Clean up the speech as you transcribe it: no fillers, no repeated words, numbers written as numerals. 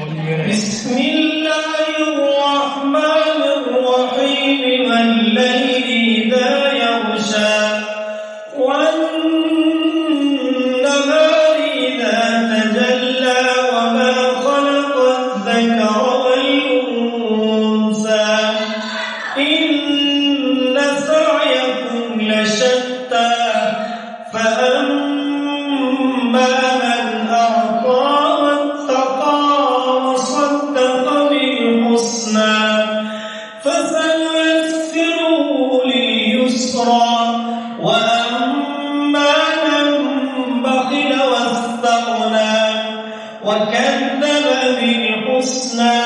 بسم الله الرحمن الرحيم والليل إذا يغشى والنهار إذا تجلى وما خلق الذكر والأنثى إن سعيكم لشتى فأما من أعطى فسنيسره لليسرى وأما من بخل واستغنى وكذب بالحسنى